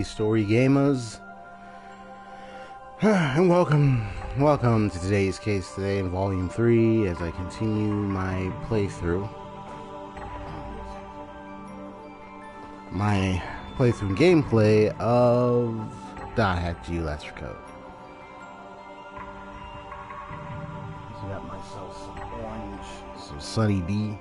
EXPStoryGamerZ. And welcome to today's case today in Volume 3 as I continue my playthrough. My playthrough and gameplay of Taihaku Let's Recode. So I got myself some orange, some Sunny D.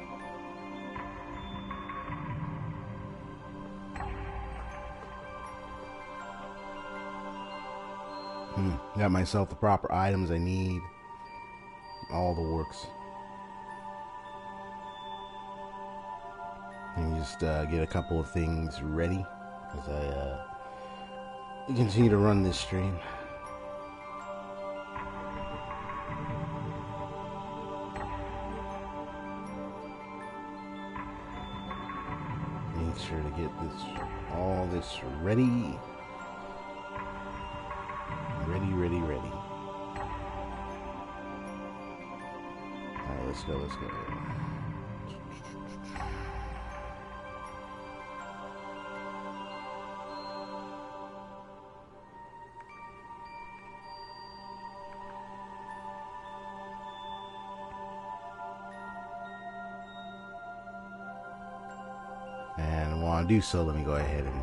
Got myself the proper items I need. All the works. And just get a couple of things ready as I continue to run this stream. Make sure to get all this ready. Ready. Alright, let's go. And while I do so, let me go ahead and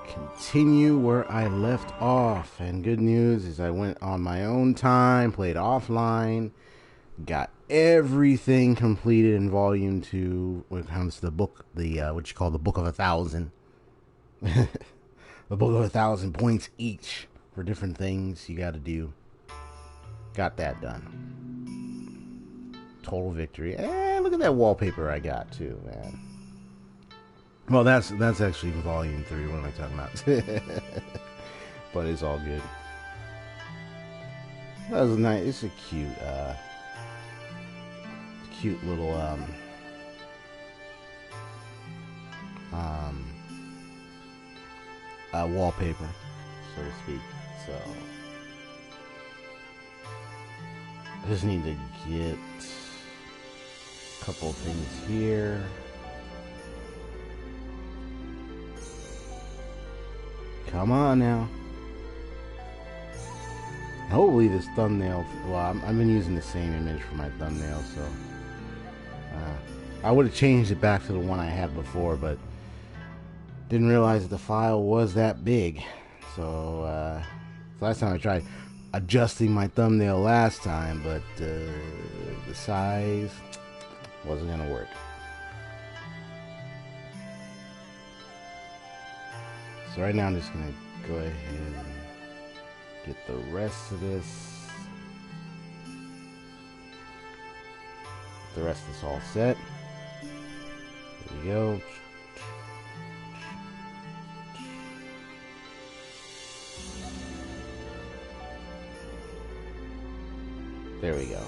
continue where I left off. And good news is I went on my own time, played offline, got everything completed in Volume 2 when it comes to the book, the what you call the Book of 1,000. The Book of 1,000 points each for different things you got to do. Got that done. Total victory. And look at that wallpaper I got too, man. Well, that's actually Volume 3. What am I talking about? But it's all good. That was nice. It's a cute little wallpaper, so to speak. So I just need to get a couple of things here. Come on now. Hopefully this thumbnail, well, I've been using the same image for my thumbnail, so I would have changed it back to the one I had before, but didn't realize that the file was that big. So last time I tried adjusting my thumbnail last time, but the size wasn't gonna work. So right now I'm just going to go ahead and get the rest of this. The rest is all set. There we go. There we go.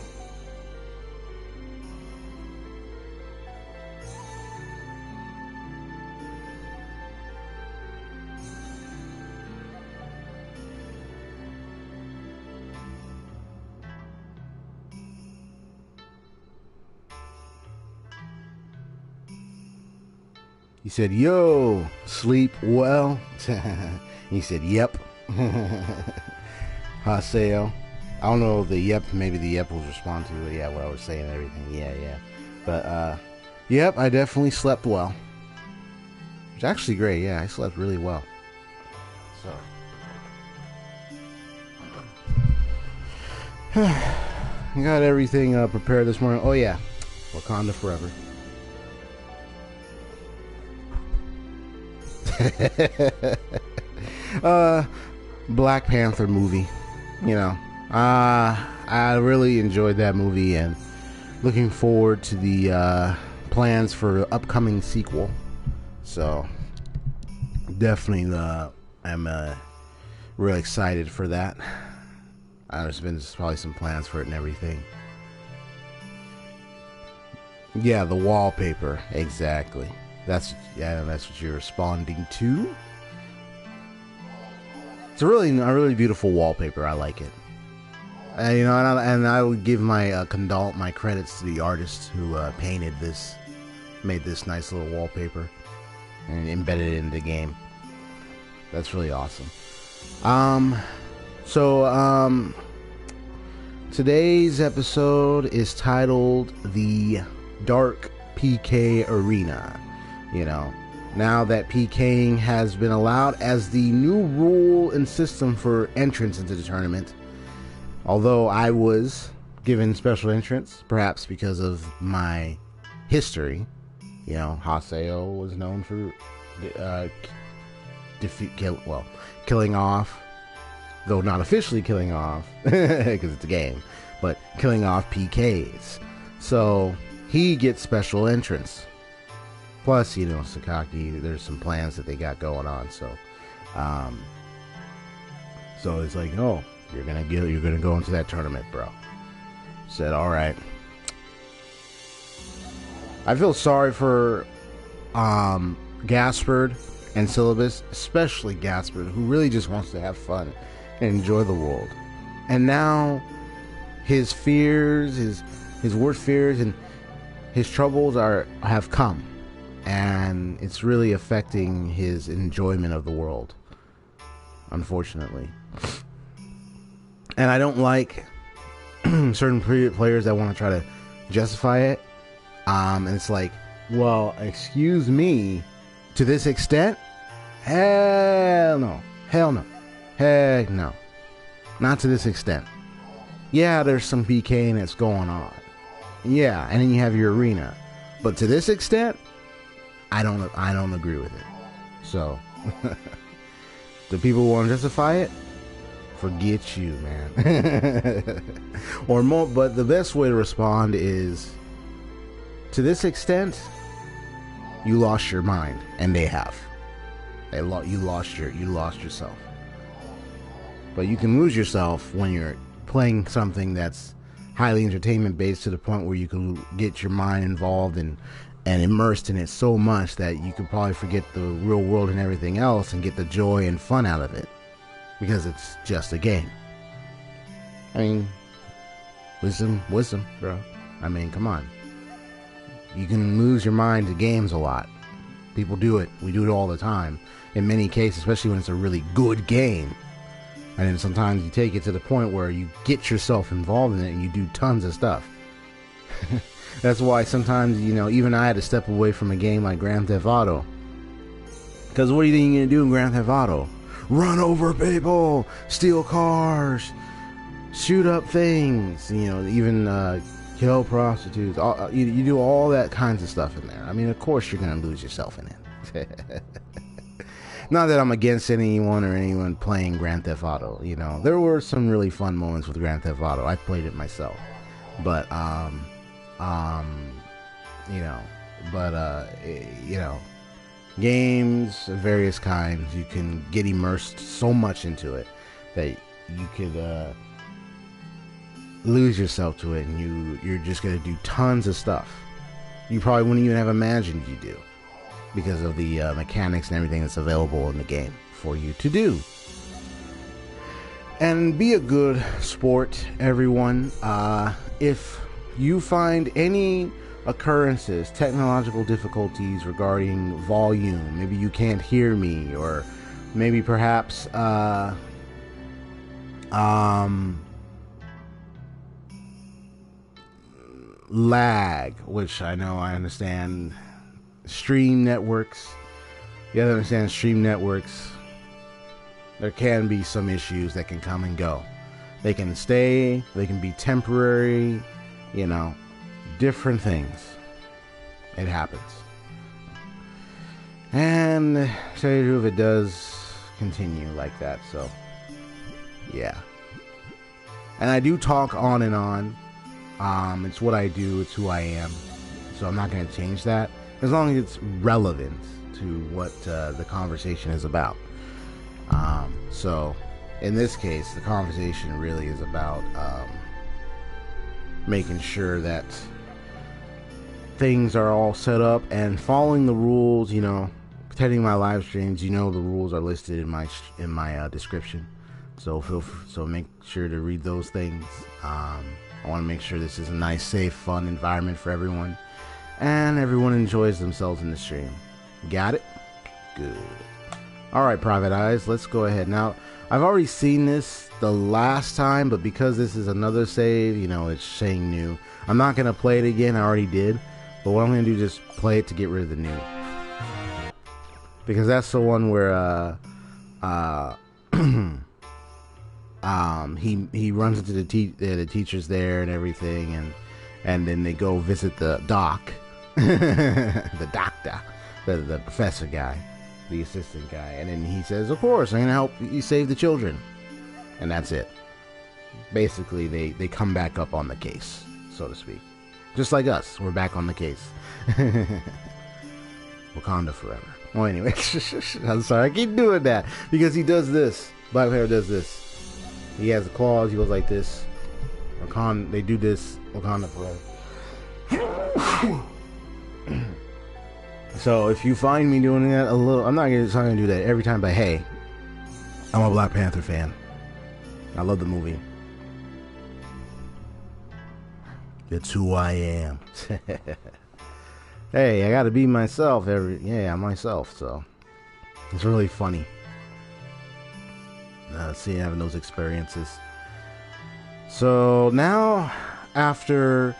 He said, "Yo, sleep well?" He said, "Yep." Haseo. I don't know if the yep, maybe the yep will respond to it. Yeah, what I was saying and everything. Yeah. But, yep, I definitely slept well. It's actually great. Yeah, I slept really well. So. I got everything prepared this morning. Oh, yeah. Wakanda forever. Black Panther movie, you know, I really enjoyed that movie and looking forward to the plans for upcoming sequel. So definitely I'm really excited for that. There's been probably some plans for it and everything. Yeah, the wallpaper, exactly. That's what you're responding to. It's a really beautiful wallpaper. I like it. And I would give my my credits to the artist who painted this, made this nice little wallpaper, and embedded it in the game. That's really awesome. So today's episode is titled The Dark PK Arena. You know, now that PKing has been allowed as the new rule and system for entrance into the tournament, although I was given special entrance, perhaps because of my history. You know, Haseo was known for killing off, though not officially killing off, because it's a game, but killing off PKs. So he gets special entrance. Plus, you know, Sakaki, there's some plans that they got going on. So it's like, oh, you're gonna go into that tournament, bro. Said, all right. I feel sorry for Gaspard and Syllabus, especially Gaspard, who really just wants to have fun and enjoy the world. And now his fears, his worst fears and his troubles have come, and it's really affecting his enjoyment of the world, unfortunately. And I don't like certain players that want to try to justify it. And it's like, well, excuse me, to this extent? Hell no. Hell no. Heck no. Not to this extent. Yeah, there's some PKing that's going on. Yeah, and then you have your arena. But to this extent, I don't agree with it. So, the people who want to justify it, forget you, man. Or more, but the best way to respond is, to this extent, you lost your mind, and they have. You lost yourself. But you can lose yourself when you're playing something that's highly entertainment based, to the point where you can get your mind involved and immersed in it so much that you could probably forget the real world and everything else and get the joy and fun out of it, because it's just a game. I mean, wisdom, bro. I mean, come on. You can lose your mind to games a lot. People do it. We do it all the time. In many cases, especially when it's a really good game. And then sometimes you take it to the point where you get yourself involved in it and you do tons of stuff. That's why sometimes, you know, even I had to step away from a game like Grand Theft Auto. Because what do you think you're going to do in Grand Theft Auto? Run over people, steal cars, shoot up things, you know, even kill prostitutes. You do all that kinds of stuff in there. I mean, of course you're going to lose yourself in it. Not that I'm against anyone playing Grand Theft Auto. You know, there were some really fun moments with Grand Theft Auto. I played it myself, but games of various kinds, you can get immersed so much into it that you could lose yourself to it, and you're just going to do tons of stuff you probably wouldn't even have imagined you do, because of the mechanics and everything that's available in the game for you to do. And be a good sport, everyone. If you find any occurrences, technological difficulties regarding volume, maybe you can't hear me, or maybe perhaps lag, which I understand stream networks. You have to understand stream networks. There can be some issues that can come and go. They can stay, they can be temporary, you know, different things. It happens. And to tell you the truth, it does continue like that, so yeah. And I do talk on and on. It's what I do, it's who I am. So I'm not going to change that, as long as it's relevant to what the conversation is about. So in this case, the conversation really is about making sure that things are all set up and following the rules, you know, attending my live streams. You know, the rules are listed in my description. So make sure to read those things. I want to make sure this is a nice, safe, fun environment for everyone, and everyone enjoys themselves in the stream. Got it? Good. Alright, Private Eyes, let's go ahead. Now, I've already seen this the last time, but because this is another save, you know, it's saying new. I'm not going to play it again, I already did. But what I'm going to do is just play it to get rid of the new. Because that's the one where, he runs into the teachers there and everything, and then they go visit the doc. The doctor. The professor guy. The assistant guy, and then he says, of course, I'm gonna help you save the children, and that's it. Basically, they come back up on the case, so to speak, just like us. We're back on the case. Wakanda forever. Well, anyway, I'm sorry, I keep doing that because he does this. Black Panther does this. He has the claws. He goes like this. Wakanda, they do this. Wakanda forever. So if you find me doing that a little, I'm not gonna do that every time, but hey, I'm a Black Panther fan. I love the movie. It's who I am. Hey, I gotta be myself I'm myself, so it's really funny. Seeing having those experiences. So now, after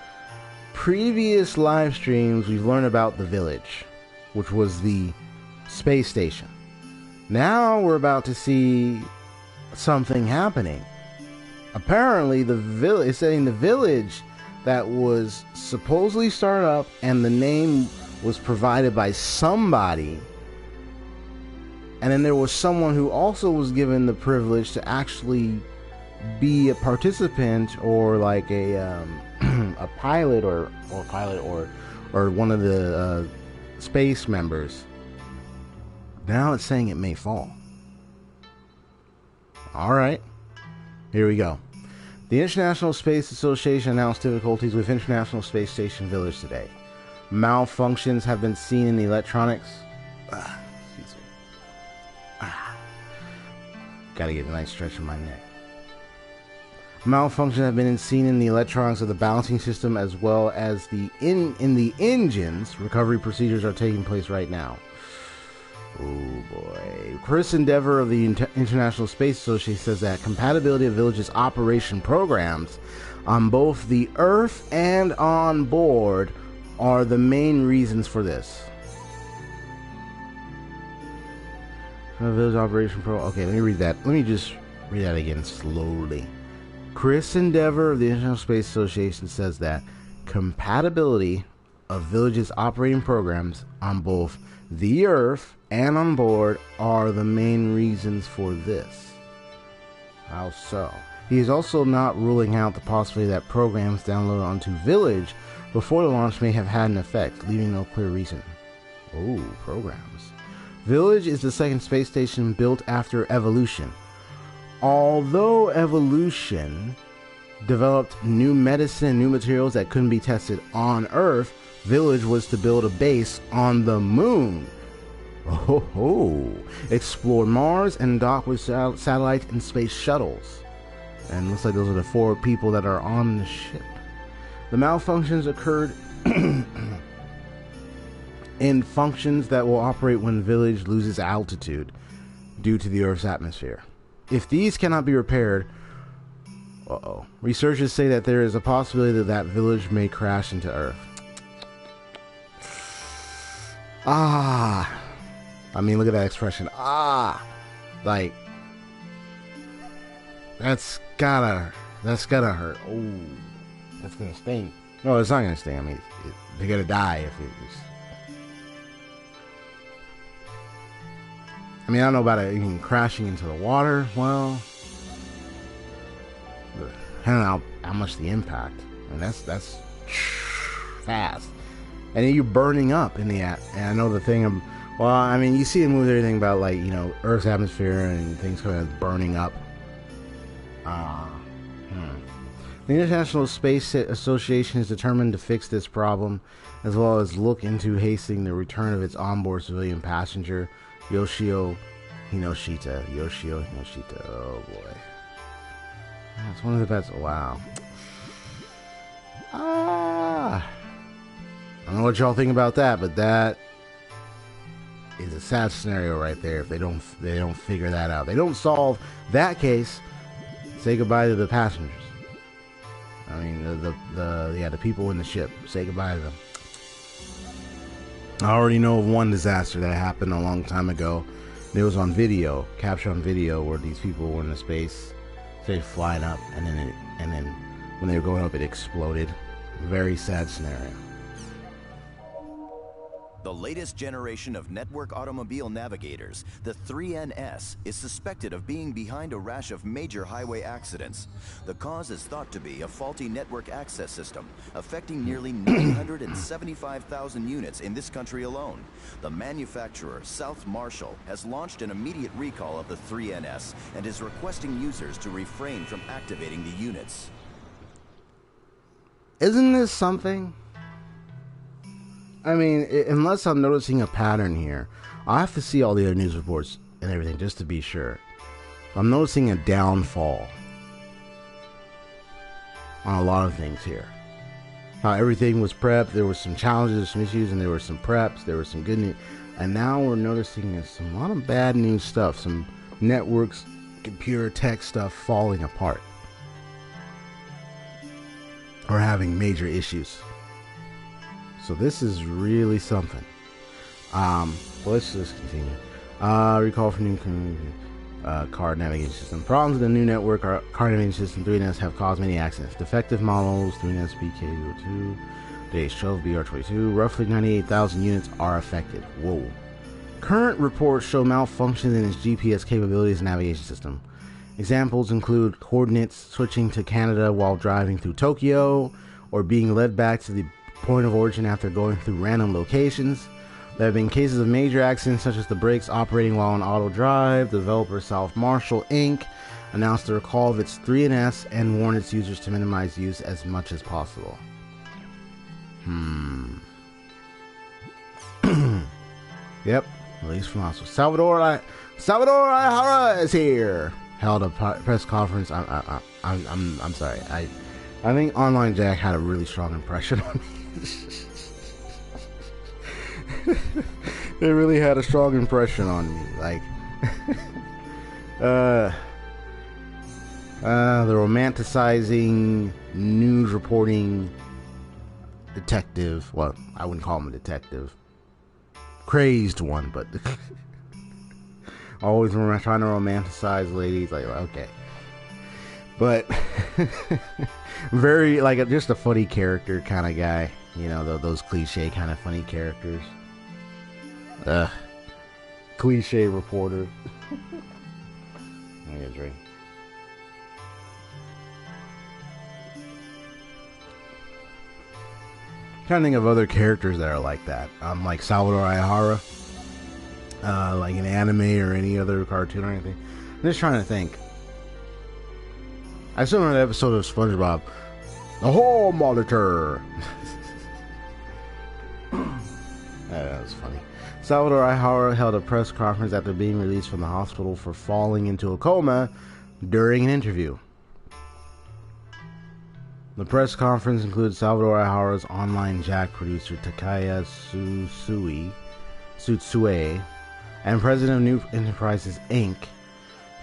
previous live streams, we've learned about the village, which was the space station. Now we're about to see something happening. Apparently, it's saying the village that was supposedly started up, and the name was provided by somebody. And then there was someone who also was given the privilege to actually be a participant, or like a a pilot or one of the space members. Now it's saying it may fall. Alright, here we go. The International Space Association announced difficulties with International Space Station Village today. Malfunctions have been seen in the electronics. Gotta get a nice stretch in my neck. Malfunctions have been seen in the electronics of the balancing system, as well as in the engines. Recovery procedures are taking place right now. Oh boy. Chris Endeavor of the International Space Association says that compatibility of Village's operation programs on both the Earth and on board are the main reasons for this. Village operation pro. Okay, let me read that. Let me just read that again slowly. Chris Endeavor of the International Space Association says that compatibility of Village's operating programs on both the Earth and on board are the main reasons for this. How so? He is also not ruling out the possibility that programs downloaded onto Village before the launch may have had an effect, leaving no clear reason. Oh, programs. Village is the second space station built after Evolution. Although Evolution developed new medicine and new materials that couldn't be tested on Earth, Village was to build a base on the moon. Oh ho! Explore Mars and dock with satellites and space shuttles. And looks like those are the 4 people that are on the ship. The malfunctions occurred in functions that will operate when Village loses altitude due to the Earth's atmosphere. If these cannot be repaired, researchers say that there is a possibility that Village may crash into Earth. I mean, look at that expression. Like, that's gotta hurt. Oh, that's gonna sting. No, it's not gonna sting. I mean, they're gonna die if it was. I mean, I don't know about it even crashing into the water. Well, I don't know how much the impact. And that's fast. And then you're burning up in the and I know the thing. Well, I mean, you see in movies everything about, like, you know, Earth's atmosphere and things kind of burning up. The International Space Association is determined to fix this problem, as well as look into hastening the return of its onboard civilian passenger, Yoshio Hinoshita. Oh boy. That's one of the best. Wow. I don't know what y'all think about that, but that is a sad scenario right there if they don't figure that out. They don't solve that case. Say goodbye to the passengers. I mean, the people in the ship. Say goodbye to them. I already know of one disaster that happened a long time ago. It was on video, captured on video, where these people were in the space, say flying up, and then when they were going up, it exploded. Very sad scenario. The latest generation of network automobile navigators, the 3NS, is suspected of being behind a rash of major highway accidents. The cause is thought to be a faulty network access system, affecting nearly 975,000 units in this country alone. The manufacturer, South Marshall, has launched an immediate recall of the 3NS and is requesting users to refrain from activating the units. Isn't this something? I mean, unless I'm noticing a pattern here, I have to see all the other news reports and everything just to be sure. I'm noticing a downfall on a lot of things here. How everything was prepped, there were some challenges, some issues, and there were some preps, there was some good news. And now we're noticing a lot of bad news stuff, some networks, computer tech stuff falling apart. Or having major issues. So this is really something. Let's just continue. Recall for new car navigation system. Problems with the new network car navigation system 3NS have caused many accidents. Defective models 3NS BK02, DH12, BR22. Roughly 98,000 units are affected. Whoa. Current reports show malfunctions in its GPS capabilities and navigation system. Examples include coordinates switching to Canada while driving through Tokyo, or being led back to the point of origin after going through random locations. There have been cases of major accidents, such as the brakes operating while on auto drive. Developer South Marshall Inc. announced the recall of its 3NS and warned its users to minimize use as much as possible. Yep, release from hospital. Salvador Ihara is here. Held a press conference. I'm sorry. I think Online Jack had a really strong impression on me. They really had a strong impression on me. Like, the romanticizing, news reporting detective. Well, I wouldn't call him a detective. Crazed one, but always trying to romanticize ladies. Like, okay. But very, like, just a funny character kind of guy. You know, those cliche kind of funny characters. Cliche reporter. I get a drink. Trying to think of other characters that are like that. Like Salvador Ihara. Like an anime or any other cartoon or anything. I'm just trying to think. I saw an episode of SpongeBob. The Hall Monitor. That was funny. Salvador Ihara held a press conference after being released from the hospital for falling into a coma during an interview. The press conference includes Salvador Ihara's online jack producer Takaya Tsutsue and president of New Enterprises Inc.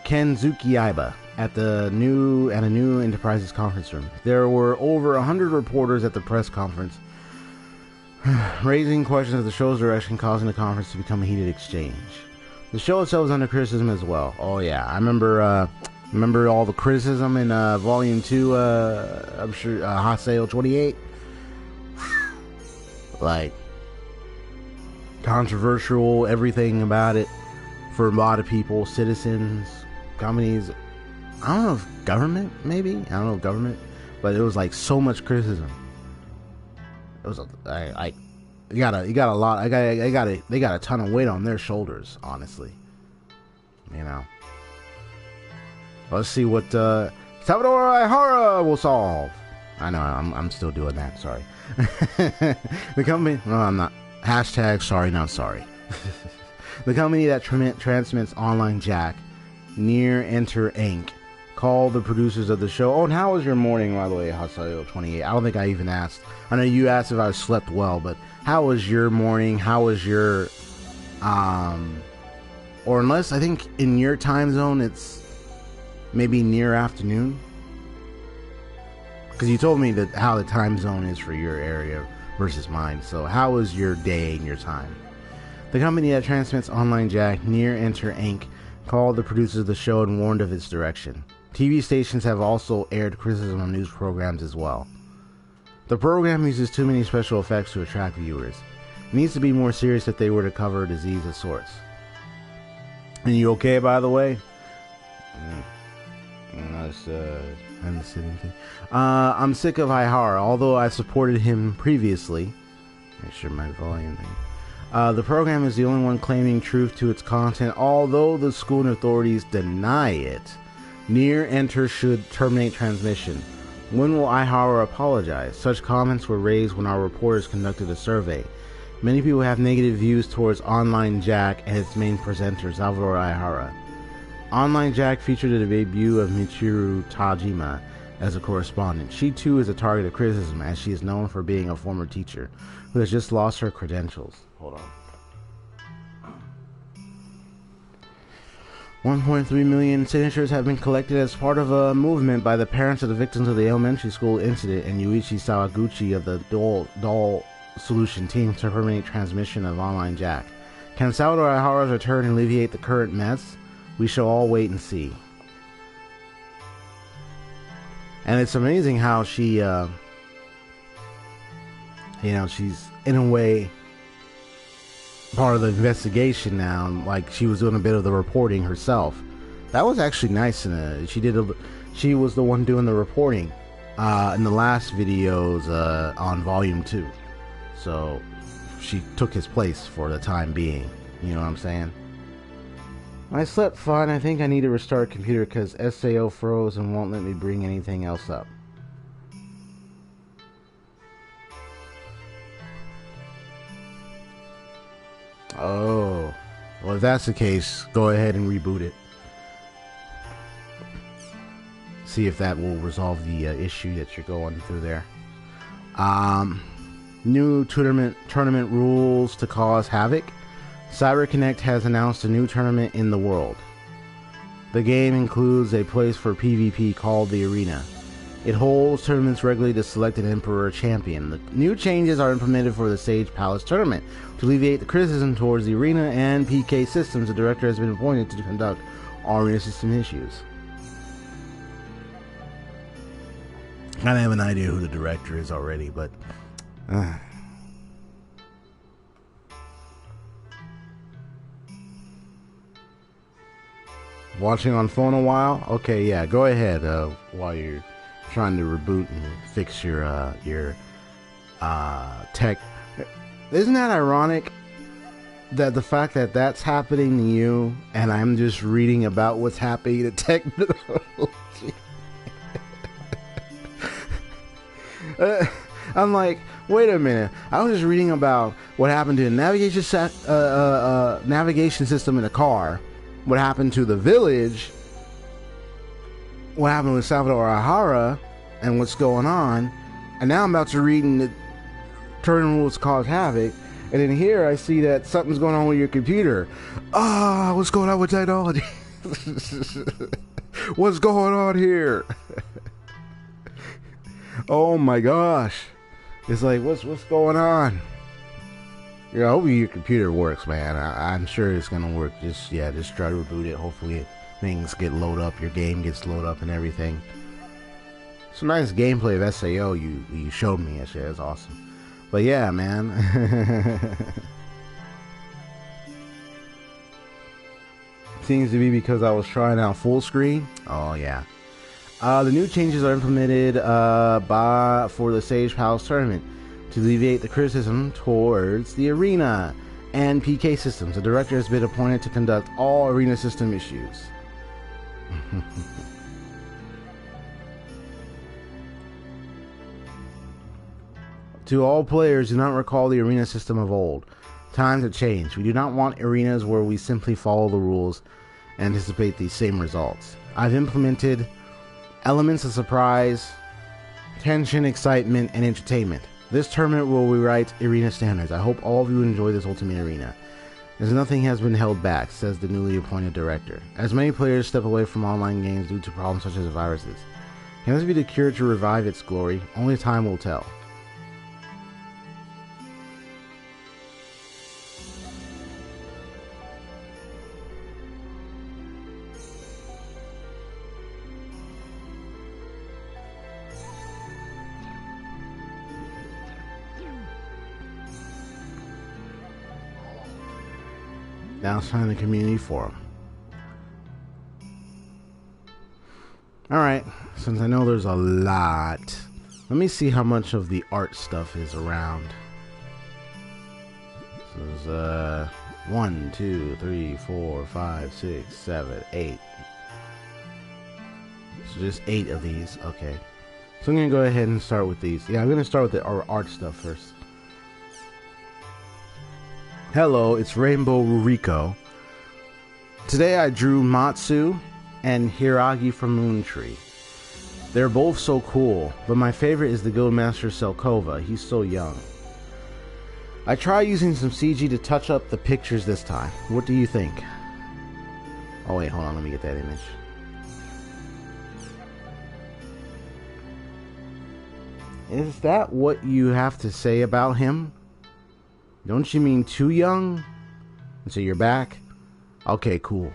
Ken Tsukaiba at a new Enterprises conference room. There were over 100 reporters at the press conference, raising questions of the show's direction, causing the conference to become a heated exchange. The show itself was under criticism as well. Oh yeah, I remember all the criticism in Volume 2, I'm sure, Haseo 28. Like, controversial, everything about it for a lot of people, citizens, companies. I don't know if government, maybe? I don't know if government, but it was like so much criticism. It was they got a ton of weight on their shoulders, honestly. You know. Let's see what Salvador Ihara will solve. I know I'm still doing that. Sorry. The company. No, I'm not. Hashtag sorry, not sorry. The company that transmits online jack, Near Enter Inc., called the producers of the show. Oh, and how was your morning, by the way, Haseo 28? I don't think I even asked. I know you asked if I slept well, but how was your morning? How was your Or unless, I think in your time zone it's maybe near afternoon. Because you told me that how the time zone is for your area versus mine. So how is your day and your time? The company that transmits Online Jack, Near Enter Inc., called the producers of the show and warned of its direction. TV stations have also aired criticism on news programs as well. The program uses too many special effects to attract viewers. It needs to be more serious if they were to cover a disease of sorts. And you okay, by the way? I'm sick of Ihara, although I supported him previously. Make sure my volume thing. The program is the only one claiming truth to its content, although the school authorities deny it. Near Enter should terminate transmission. When will Ihara apologize? Such comments were raised when our reporters conducted a survey. Many people have negative views towards Online Jack and its main presenter, Salvador Ihara. Online Jack featured the debut of Michiru Tajima as a correspondent. She too is a target of criticism, as she is known for being a former teacher who has just lost her credentials. Hold on. 1.3 million signatures have been collected as part of a movement by the parents of the victims of the elementary school incident and Yuichi Sawaguchi of the doll solution team to terminate transmission of Online Jack. Can Salvador Ihara's return alleviate the current mess? We shall all wait and see. And it's amazing how she, she's in a way part of the investigation now. Like, she was doing a bit of the reporting herself. That was actually nice. She was the one doing the reporting in the last videos on Volume 2. So she took his place for the time being. You know what I'm saying? I slept fine. I think I need to restart a computer because SAO froze and won't let me bring anything else up. Oh. Well, if that's the case, go ahead and reboot it. See if that will resolve the issue that you're going through there. New tournament rules to cause havoc. CyberConnect has announced a new tournament in the world. The game includes a place for PvP called the Arena. It holds tournaments regularly to select an Emperor champion. The new changes are implemented for the Sage Palace tournament. To alleviate the criticism towards the Arena and PK systems, the director has been appointed to conduct all Arena system issues. I kind of have an idea who the director is already, but... Watching on phone a while? Okay, yeah, go ahead while you're trying to reboot and fix your tech. Isn't that ironic that the fact that that's happening to you and I'm just reading about what's happening to technology? I'm like, wait a minute. I was just reading about what happened to the navigation system in a car. What happened to the village, what happened with Salvador Ihara, and what's going on, and now I'm about to read in the tournament rules cause havoc, and in here I see that something's going on with your computer. What's going on with technology? What's going on here? Oh my gosh. It's like, what's going on? Yeah, I hope your computer works, man. I'm sure it's gonna work. Just try to reboot it. Hopefully things get loaded up, your game gets loaded up and everything. Some nice gameplay of SAO you showed me yesterday. That's awesome. But yeah, man. Seems to be because I was trying out full screen. Oh yeah. The new changes are implemented for the Sage Palace tournament. To alleviate the criticism towards the Arena and PK systems, the director has been appointed to conduct all Arena system issues. To all players, do not recall the Arena system of old. Times have changed. We do not want arenas where we simply follow the rules and anticipate the same results. I've implemented elements of surprise, tension, excitement, and entertainment. This tournament will rewrite Arena standards. I hope all of you enjoy this Ultimate Arena. as nothing has been held back, says the newly appointed director. As many players step away from online games due to problems such as viruses, can this be the cure to revive its glory? Only time will tell. Now it's time the community forum. Alright, since I know there's a lot, let me see how much of the art stuff is around. So there's 1, 2, 3, 4, 5, 6, 7, 8. So just 8 of these, okay. So I'm gonna go ahead and start with these. Yeah, I'm gonna start with the art stuff first. Hello, it's Rainbow Ruriko. Today I drew Matsu and Hiragi from Moontree. They're both so cool, but my favorite is the Guildmaster Selkova. He's so young. I try using some CG to touch up the pictures this time. What do you think? Oh wait, hold on, let me get that image. Is that what you have to say about him? Don't you mean too young? And so you're back? Okay, cool.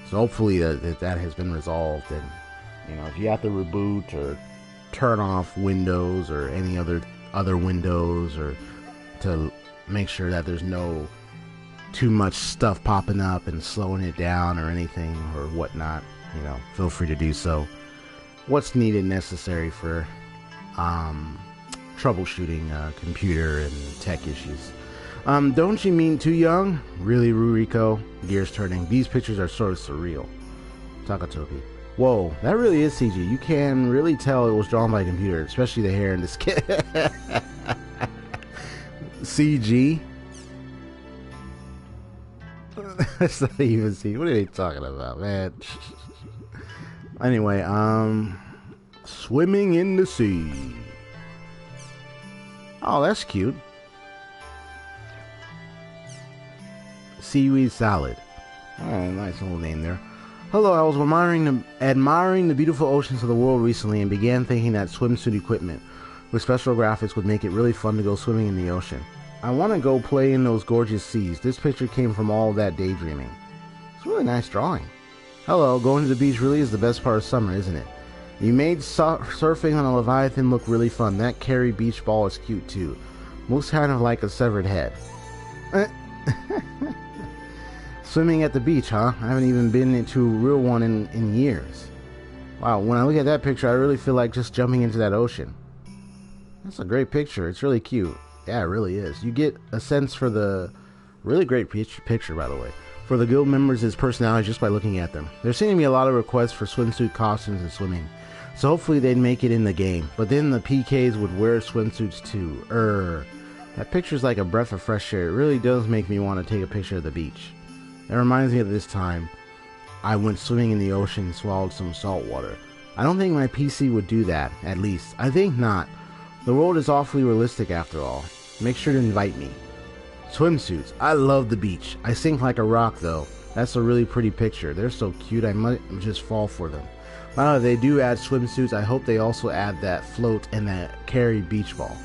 So hopefully that has been resolved, and you know, if you have to reboot or turn off Windows or any other Windows, or to make sure that there's no too much stuff popping up and slowing it down or anything or whatnot, you know, feel free to do so. What's needed, necessary for troubleshooting computer and tech issues. Don't you mean too young? Really, Ruriko? Gears turning. These pictures are sort of surreal. Takatoki. Whoa, that really is CG. You can really tell it was drawn by a computer, especially the hair in this kid. CG? That's not even CG. What are they talking about, man? Anyway, swimming in the sea. Oh, that's cute. Seaweed salad. Oh, nice little name there. Hello, I was admiring the beautiful oceans of the world recently and began thinking that swimsuit equipment with special graphics would make it really fun to go swimming in the ocean. I want to go play in those gorgeous seas. This picture came from all that daydreaming. It's a really nice drawing. Hello, going to the beach really is the best part of summer, isn't it? You made surfing on a Leviathan look really fun. That Carry beach ball is cute too. Looks kind of like a severed head. Swimming at the beach, huh? I haven't even been into a real one in years. Wow, when I look at that picture, I really feel like just jumping into that ocean. That's a great picture. It's really cute. Yeah, it really is. You get a sense for the really great picture, by the way, for the guild members' personalities just by looking at them. There seem to be a lot of requests for swimsuit costumes and swimming, so hopefully they'd make it in the game. But then the PKs would wear swimsuits too. That picture's like a breath of fresh air. It really does make me want to take a picture of the beach. It reminds me of this time I went swimming in the ocean and swallowed some salt water. I don't think my PC would do that, at least. I think not. The world is awfully realistic after all. Make sure to invite me. Swimsuits. I love the beach. I sink like a rock though. That's a really pretty picture. They're so cute, I might just fall for them. Wow, they do add swimsuits. I hope they also add that float and that Carry beach ball.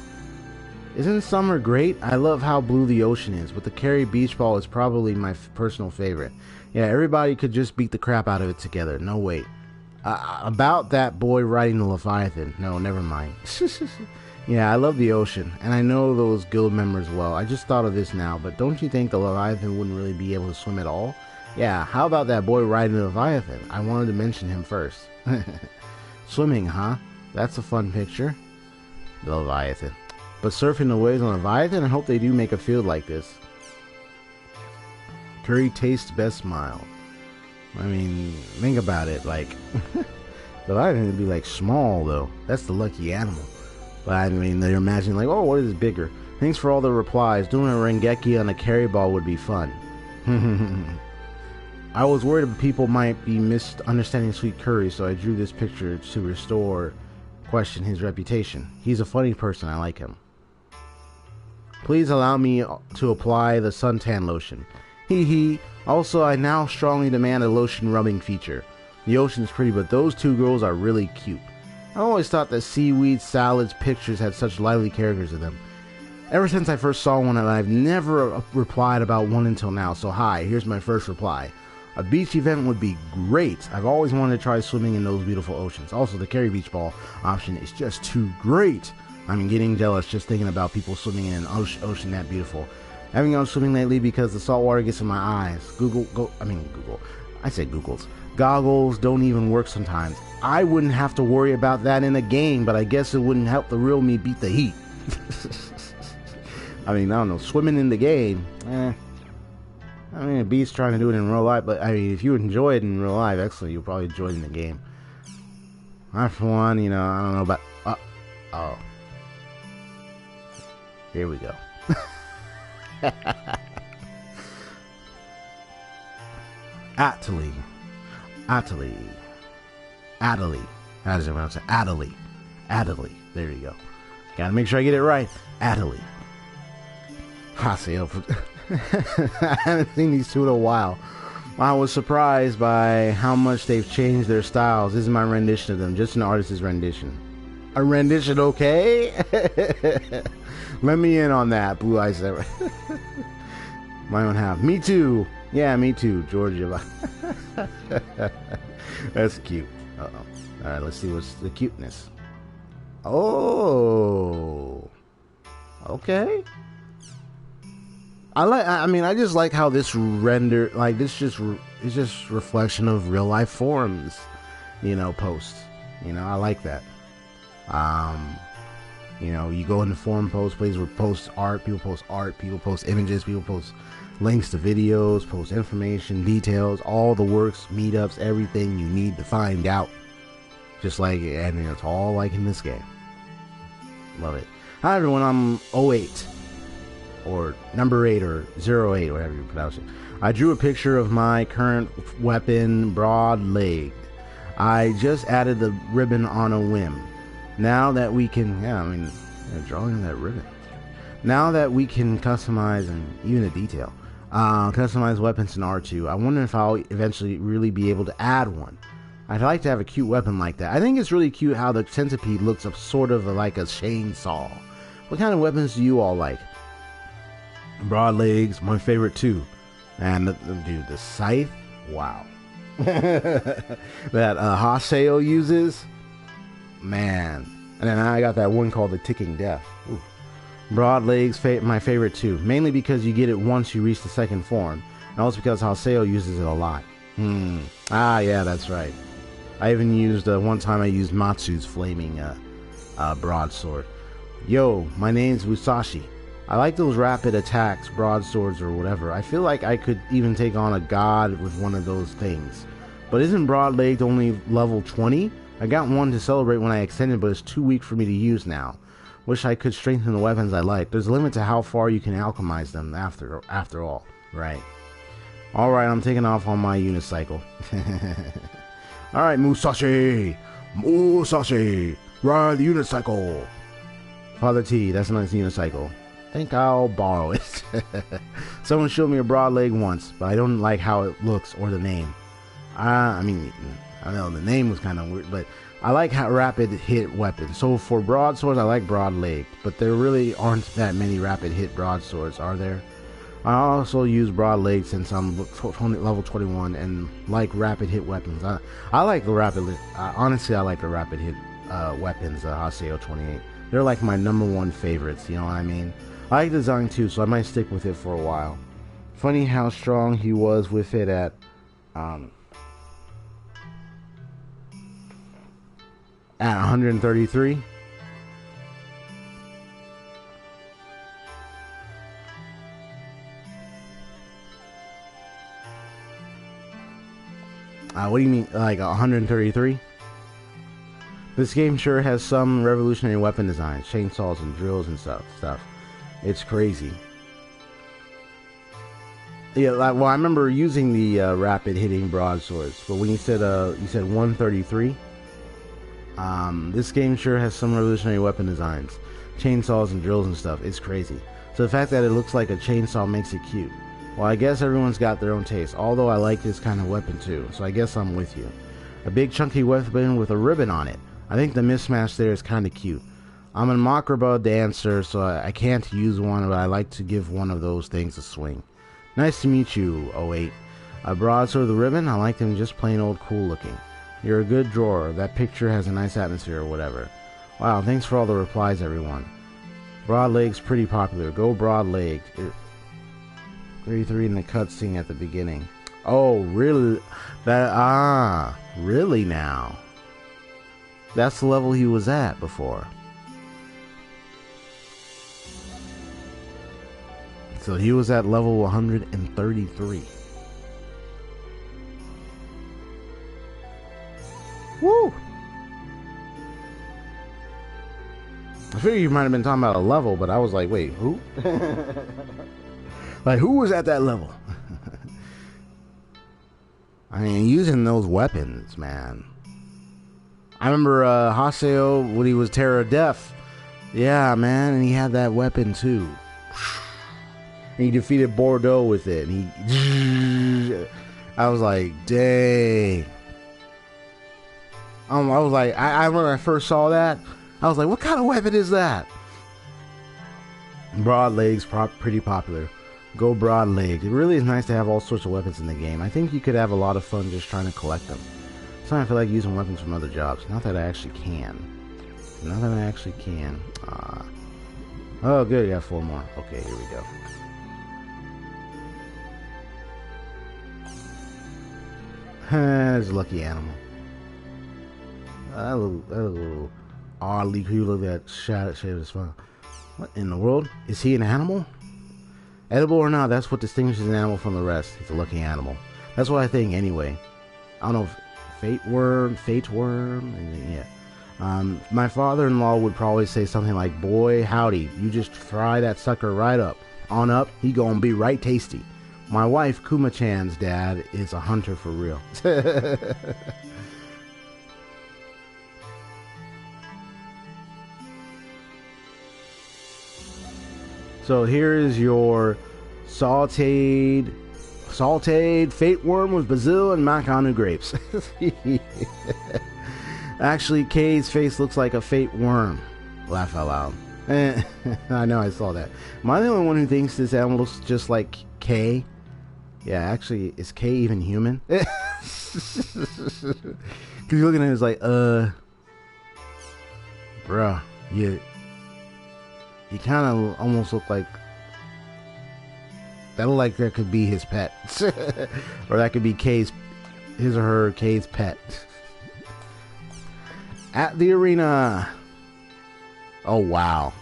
Isn't summer great? I love how blue the ocean is, but the Carry beach ball is probably my personal favorite. Yeah, everybody could just beat the crap out of it together. No, wait. About that boy riding the Leviathan. No, never mind. Yeah, I love the ocean, and I know those guild members well. I just thought of this now, but don't you think the Leviathan wouldn't really be able to swim at all? Yeah, how about that boy riding the Leviathan? I wanted to mention him first. Swimming, huh? That's a fun picture. The Leviathan. But surfing the waves on a Leviathan, I hope they do make a field like this. Curry tastes best mild. I mean, think about it. Like, the Leviathan would be like small though. That's the lucky animal. But I mean, they're imagining like, oh, what is bigger? Thanks for all the replies. Doing a Rengeki on a Carry ball would be fun. I was worried people might be misunderstanding Sweet Curry, so I drew this picture to question his reputation. He's a funny person. I like him. Please allow me to apply the suntan lotion. Hee hee. Also, I now strongly demand a lotion rubbing feature. The ocean's pretty, but those two girls are really cute. I always thought that seaweed salads pictures had such lively characters in them. Ever since I first saw one, I've never replied about one until now, so hi, here's my first reply. A beach event would be great. I've always wanted to try swimming in those beautiful oceans. Also, the carry beach ball option is just too great. I'm getting jealous just thinking about people swimming in an ocean that beautiful. I haven't gone swimming lately because the salt water gets in my eyes. Google. I said Googles. Goggles don't even work sometimes. I wouldn't have to worry about that in a game, but I guess it wouldn't help the real me beat the heat. I mean, I don't know, swimming in the game, I mean, a beast trying to do it in real life, but I mean, if you enjoy it in real life, excellent, you'll probably enjoy it in the game. I, for one, you know, I don't know about, oh. Here we go. Atali. How does everyone say? Atali. There you go. Gotta make sure I get it right. Atali. Haseo. I haven't seen these two in a while. I was surprised by how much they've changed their styles. This is my rendition of them, just an artist's rendition. A rendition, okay? Let me in on that, Blue Eyes. My own half. Me too. Yeah, me too, Georgia. That's cute. Uh-oh. Alright, let's see what's the cuteness. Oh. Okay. I just like how this render, like, this is just reflection of real life forums, you know, posts. You know, I like that. You know, you go into forum posts, places where post art, people post images, people post links to videos, post information, details, all the works, meetups, everything you need to find out. Just like, and it's all like in this game. Love it. Hi everyone, I'm 08. Or number 8 or 08, whatever you pronounce it. I drew a picture of my current weapon, broad-legged. I just added the ribbon on a whim. Now that we can, drawing that ribbon. Now that we can customize, and even a detail, customize weapons in R2, I wonder if I'll eventually really be able to add one. I'd like to have a cute weapon like that. I think it's really cute how the centipede looks up sort of like a chainsaw. What kind of weapons do you all like? Broad legs, my favorite too. And dude, the scythe, wow. That Haseo uses, man. And then I got that one called the Ticking Death. Ooh. Broad legs, my favorite too. Mainly because you get it once you reach the second form, and also because Haseo uses it a lot. Ah, yeah, that's right. I even used one time I used Matsu's flaming broadsword. Yo, my name's Musashi. I like those rapid attacks, broadswords or whatever. I feel like I could even take on a god with one of those things. But isn't broad-legged only level 20? I got one to celebrate when I extended, but it's too weak for me to use now. Wish I could strengthen the weapons I like. There's a limit to how far you can alchemize them after all. Right. Alright, I'm taking off on my unicycle. Alright, Musashi! Ride the unicycle! Father T, that's a nice unicycle. I think I'll borrow it. Someone showed me a broad leg once, but I don't like how it looks or the name. I know the name was kind of weird, but I like how rapid hit weapons. So for broadswords, I like broad leg, but there really aren't that many rapid hit broadswords, are there? I also use broad leg since I'm level 21 and like rapid hit weapons. I like the rapid. Honestly, I like the rapid hit weapons. Haseo 28. They're like my #1 favorites. You know what I mean? I like the design too, so I might stick with it for a while. Funny how strong he was with it at 133. What do you mean, like 133? This game sure has some revolutionary weapon designs, chainsaws and drills and stuff. It's crazy. Yeah, well, I remember using the rapid hitting broadswords, but when you said 133, this game sure has some revolutionary weapon designs, chainsaws and drills and stuff. It's crazy. so the fact that it looks like a chainsaw makes it cute. Well, I guess everyone's got their own taste, although I like this kind of weapon too, so I guess I'm with you. A big chunky weapon with a ribbon on it. I think the mismatch there is kind of cute. I'm a macabre dancer, so I can't use one, but I like to give one of those things a swing. Nice to meet you, 08. A broadsword with a ribbon? I like them just plain old cool looking. You're a good drawer. That picture has a nice atmosphere or whatever. Wow, thanks for all the replies, everyone. Broad legs pretty popular. Go broad legged. 33 in the cutscene at the beginning. Oh, really? Really now? That's the level he was at before. So he was at level 133. Woo! I figured you might have been talking about a level, but I was like, wait, who? Like, who was at that level? I mean, using those weapons, man. I remember Haseo when he was Terra Def. Yeah, man, and he had that weapon too. And he defeated Bordeaux with it. And he, I was like, dang. I was like, I when I first saw that, I was like, what kind of weapon is that? Broad legs, pretty popular. Go broad legged. It really is nice to have all sorts of weapons in the game. I think you could have a lot of fun just trying to collect them. Sometimes I feel like using weapons from other jobs. Not that I actually can. Not that I actually can. Oh, good. You got 4 more. Okay, here we go. It's a lucky animal. That little oddly cute. Look at that shade of his smile. What in the world? Is he an animal? Edible or not, that's what distinguishes an animal from the rest. He's a lucky animal. That's what I think anyway. I don't know if fate worm, yeah. My father-in-law would probably say something like, boy, howdy, you just fry that sucker right up. On up, he gonna be right tasty. My wife, Kuma-chan's dad, is a hunter for real. So here is your sauteed fate worm with basil and Makanu grapes. Actually, Kay's face looks like a fate worm. Laugh out loud. I know, I saw that. Am I the only one who thinks this animal looks just like Kay? Yeah, actually, is Kay even human? Because you're looking at it, it's like, bruh, you kind of almost look like that. Look like that could be his pet, or that could be his or her Kay's pet. At the arena. Oh wow.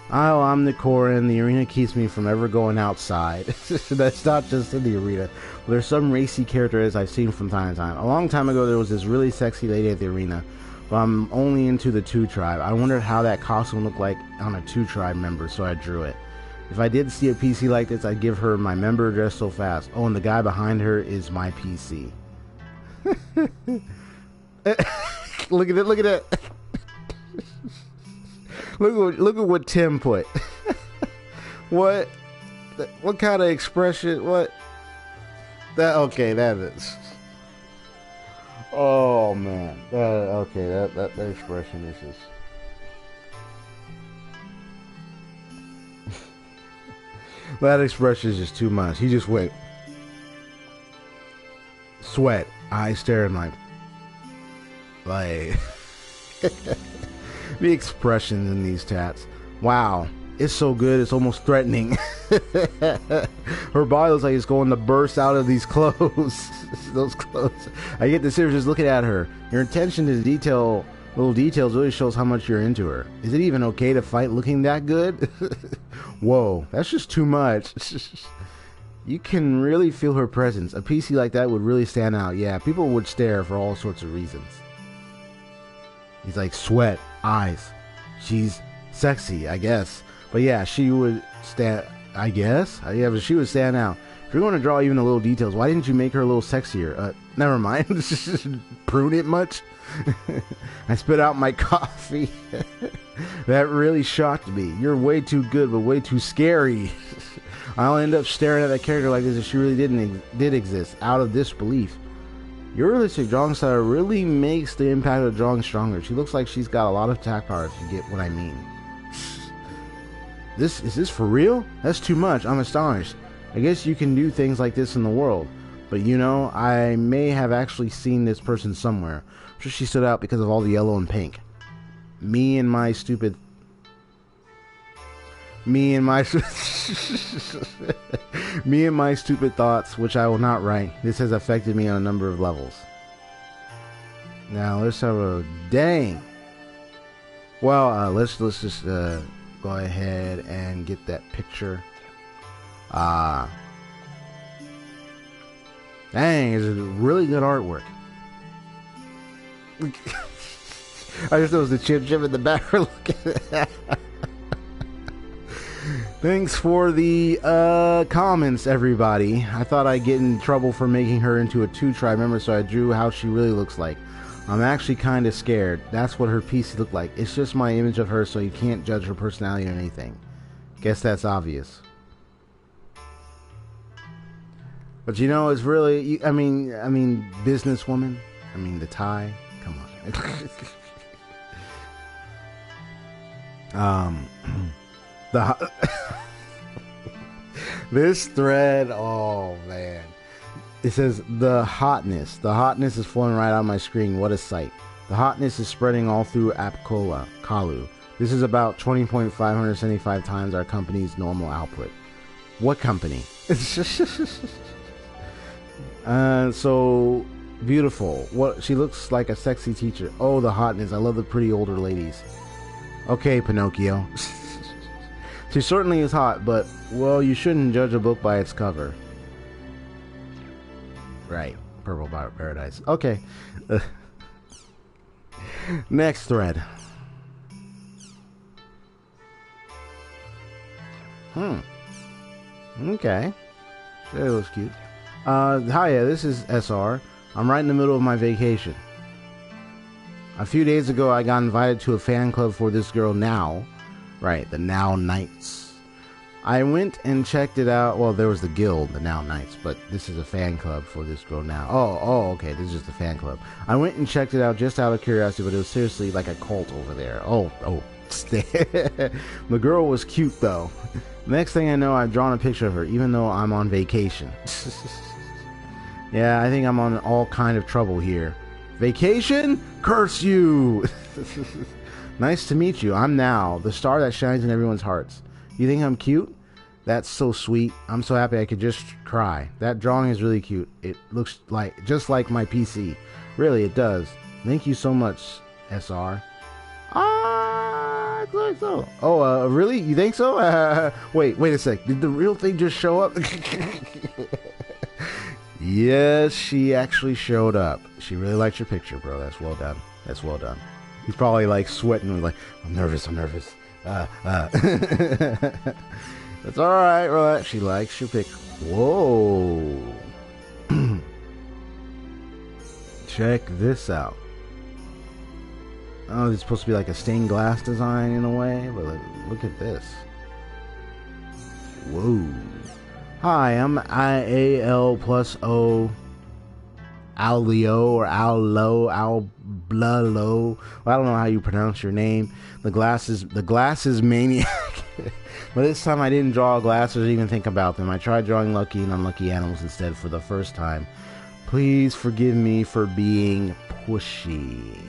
Oh, I'm the Koran. The arena keeps me from ever going outside. That's not just in the arena. Well, there's some racy characters I've seen from time to time. A long time ago, there was this really sexy lady at the arena. But I'm only into the 2 tribe. I wondered how that costume looked like on a 2 tribe member, so I drew it. If I did see a PC like this, I'd give her my member address so fast. Oh, and the guy behind her is my PC. Look at it, look at it. Look at what Tim put. What kind of expression? What? Okay, that is. Oh man. Okay, that expression is just. That expression is just too much. He just went. Sweat, eyes staring like. The expressions in these tats. Wow. It's so good, it's almost threatening. Her body looks like it's going to burst out of these clothes. Those clothes. I get the serious just looking at her. Your attention to detail, little details, really shows how much you're into her. Is it even okay to fight looking that good? Whoa, that's just too much. You can really feel her presence. A PC like that would really stand out. Yeah, people would stare for all sorts of reasons. He's like, sweat, eyes. She's sexy, I guess. But yeah, she would stand, I guess. Yeah, but she would stand out. If you're going to draw even the little details, why didn't you make her a little sexier? Never mind. Prune it much? I spit out my coffee. That really shocked me. You're way too good, but way too scary. I'll end up staring at that character like this if she really did exist, out of disbelief. Your realistic drawing style really makes the impact of drawing stronger. She looks like she's got a lot of attack power, if you get what I mean. Is this for real? That's too much. I'm astonished. I guess you can do things like this in the world. But you know, I may have actually seen this person somewhere. I'm sure she stood out because of all the yellow and pink. Me and my stupid thoughts, which I will not write. This has affected me on a number of levels. Now let's have a dang. Well, let's just go ahead and get that picture. Dang, it's a really good artwork. I just noticed the chip in the background. Look at that. Thanks for the comments, everybody. I thought I'd get in trouble for making her into a 2-try member, so I drew how she really looks like. I'm actually kind of scared. That's what her PC looked like. It's just my image of her, so you can't judge her personality or anything. Guess that's obvious. But you know, it's really, I mean, businesswoman. I mean, the tie. Come on. This thread, oh man. It says the hotness. The hotness is flowing right out of my screen. What a sight. The hotness is spreading all through Kalu. This is about 20.575 times our company's normal output. What company? So beautiful. What, she looks like a sexy teacher. Oh, the hotness. I love the pretty older ladies. Okay, Pinocchio. She certainly is hot, but, well, you shouldn't judge a book by its cover. Right. Purple Paradise. Okay. Next thread. Okay. That looks cute. Hiya, this is SR. I'm right in the middle of my vacation. A few days ago, I got invited to a fan club for this girl Now. Right, the Now Knights. I went and checked it out. Well, there was the guild, the Now Knights, but this is a fan club for this girl Now. Oh, okay, this is just a fan club. I went and checked it out just out of curiosity, but it was seriously like a cult over there. Oh. The girl was cute, though. Next thing I know, I've drawn a picture of her, even though I'm on vacation. Yeah, I think I'm on all kind of trouble here. Vacation? Curse you! Nice to meet you. I'm Now, the star that shines in everyone's hearts. You think I'm cute? That's so sweet. I'm so happy I could just cry. That drawing is really cute. It looks like just like my PC. Really, it does. Thank you so much, SR. I think so. Oh, really? You think so? Wait a sec. Did the real thing just show up? Yes, she actually showed up. She really likes your picture, bro. That's well done. That's well done. He's probably like sweating, like, I'm nervous. That's alright, right? She likes your picture. Whoa. Check this out. Oh, it's supposed to be like a stained glass design in a way, but look at this. Whoa. Hi, I'm IAL+O Allio or Allo Alblalo. Well, I don't know how you pronounce your name. The glasses maniac. But this time I didn't draw glasses or even think about them. I tried drawing lucky and unlucky animals instead for the first time. Please forgive me for being pushy.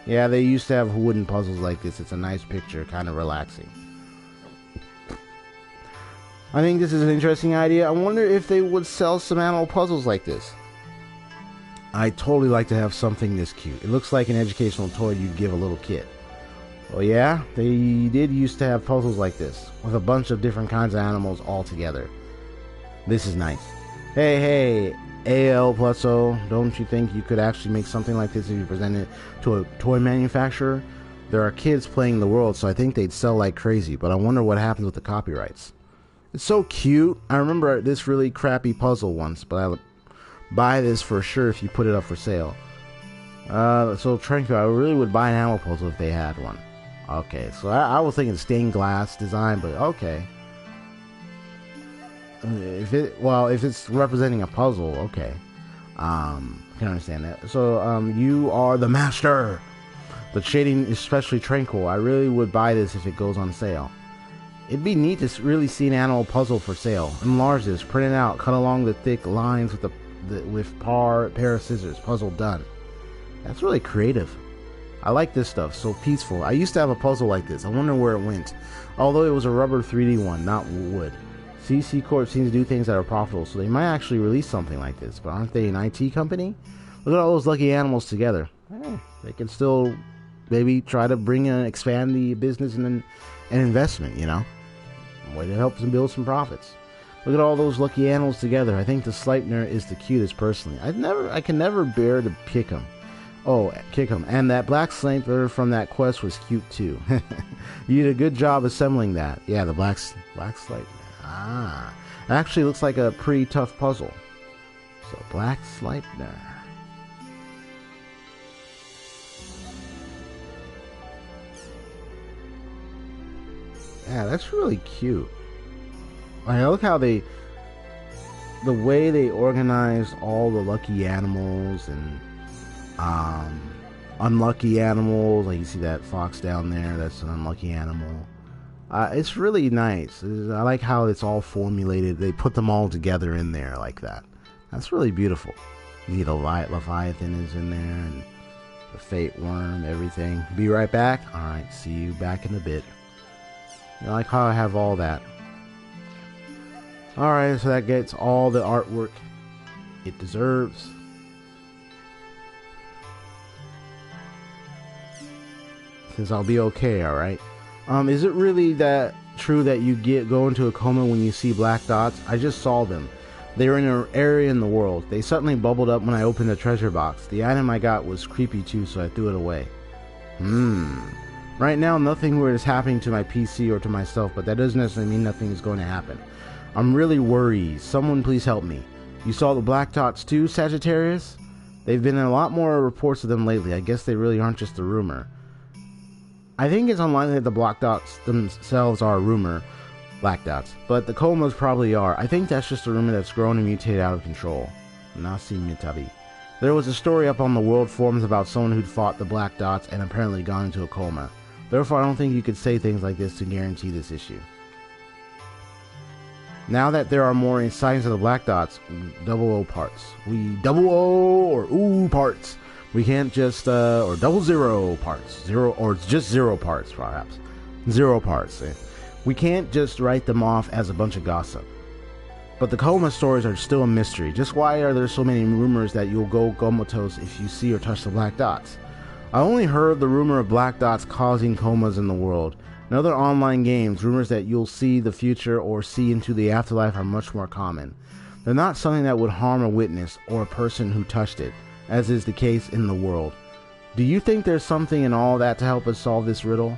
Yeah, they used to have wooden puzzles like this. It's a nice picture, kind of relaxing. I think this is an interesting idea. I wonder if they would sell some animal puzzles like this. I'd totally like to have something this cute. It looks like an educational toy you'd give a little kid. Well, yeah, they did used to have puzzles like this, with a bunch of different kinds of animals all together. This is nice. Hey, AL+O, don't you think you could actually make something like this if you present it to a toy manufacturer? There are kids playing the world, so I think they'd sell like crazy, but I wonder what happens with the copyrights. It's so cute. I remember this really crappy puzzle once, but I would buy this for sure if you put it up for sale. So Tranquil, I really would buy an animal puzzle if they had one. Okay, so I was thinking stained glass design, but okay. If it's representing a puzzle, okay. I can understand that. So, you are the master. The shading is especially tranquil. I really would buy this if it goes on sale. It'd be neat to really see an animal puzzle for sale. Enlarge this, print it out, cut along the thick lines with pair of scissors. Puzzle done. That's really creative. I like this stuff. So peaceful. I used to have a puzzle like this. I wonder where it went. Although it was a rubber 3D one, not wood. CC Corp seems to do things that are profitable, so they might actually release something like this. But aren't they an IT company? Look at all those lucky animals together. They can still maybe try to expand the business and investment, you know? A way to help them build some profits. Look at all those lucky animals together. I think the Sleipnir is the cutest personally. I can never bear to kick him. And that black Sleipnir from that quest was cute too. You did a good job assembling that. Yeah, the black Sleipnir. It actually looks like a pretty tough puzzle. So, black Sleipnir. Yeah, that's really cute. I look how the way they organized all the lucky animals and unlucky animals. Like you see that fox down there, that's an unlucky animal. It's really nice. I like how it's all formulated. They put them all together in there like that. That's really beautiful. You see the Leviathan is in there, and the Fate Worm, everything. Be right back. Alright, see you back in a bit. I like how I have all that. Alright, so that gets all the artwork it deserves. Since I'll be okay, alright? Is it really that true that you go into a coma when you see black dots? I just saw them. They were in an area in the world. They suddenly bubbled up when I opened the treasure box. The item I got was creepy too, so I threw it away. Right now, nothing weird is happening to my PC or to myself, but that doesn't necessarily mean nothing is going to happen. I'm really worried. Someone please help me. You saw the black dots too, Sagittarius? They've been in a lot more reports of them lately. I guess they really aren't just a rumor. I think it's unlikely that the black dots themselves are a rumor, black dots, but the comas probably are. I think that's just a rumor that's grown and mutated out of control. Nasi Mitabi. There was a story up on the world forums about someone who'd fought the black dots and apparently gone into a coma. Therefore, I don't think you could say things like this to guarantee this issue. Now that there are more signs of the black dots, double O parts. Double O or ooh parts. We can't just, or double zero parts. Or just zero parts, perhaps. Zero parts. We can't just write them off as a bunch of gossip. But the coma stories are still a mystery. Just why are there so many rumors that you'll go comatose if you see or touch the black dots? I only heard the rumor of black dots causing comas in the world. In other online games, rumors that you'll see the future or see into the afterlife are much more common. They're not something that would harm a witness or a person who touched it, as is the case in the world. Do you think there's something in all that to help us solve this riddle?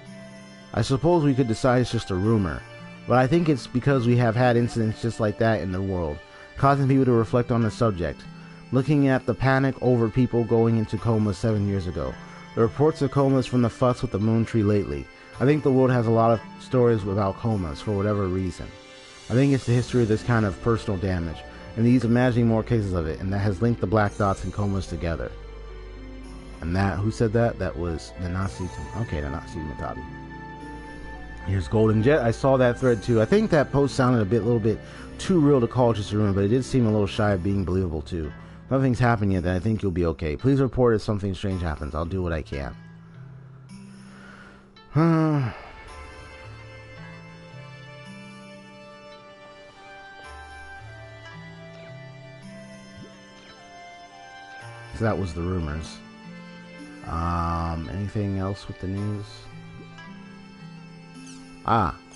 I suppose we could decide it's just a rumor, but I think it's because we have had incidents just like that in the world, causing people to reflect on the subject. Looking at the panic over people going into comas 7 years ago, the reports of comas from the fuss with the moon tree lately. I think the world has a lot of stories about comas for whatever reason. I think it's the history of this kind of personal damage, and these imagining more cases of it, and that has linked the black dots and comas together. And that, who said that? That was the Nasi, okay, the Nasi Matabi. Here's Golden Jet. I saw that thread too. I think that post sounded a little bit too real to call just a rumor, but it did seem a little shy of being believable too. Nothing's happened yet, then I think you'll be okay. Please report if something strange happens. I'll do what I can. So that was the rumors. Anything else with the news?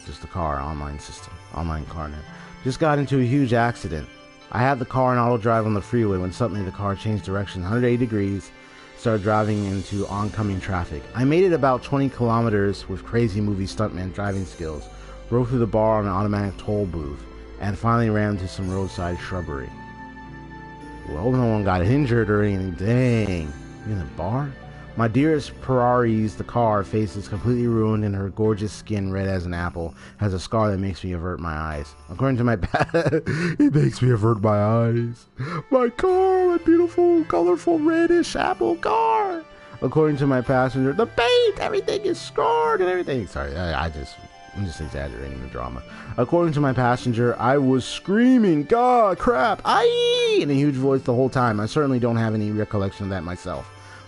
Just the car online system. Online car now. Just got into a huge accident. I had the car in auto drive on the freeway when suddenly the car changed direction 180 degrees, started driving into oncoming traffic. I made it about 20 kilometers with crazy movie stuntman driving skills, rode through the bar on an automatic toll booth, and finally ran into some roadside shrubbery. Well, no one got injured or anything. Dang. In a bar? My dearest Ferrari's, the car, face is completely ruined and her gorgeous skin, red as an apple, has a scar that makes me avert my eyes. According to my it makes me avert my eyes. My car, my beautiful, colorful, reddish apple car. According to my passenger, the paint, everything is scarred and everything. Sorry, I'm just exaggerating the drama. According to my passenger, I was screaming, God, crap, aye, in a huge voice the whole time. I certainly don't have any recollection of that myself.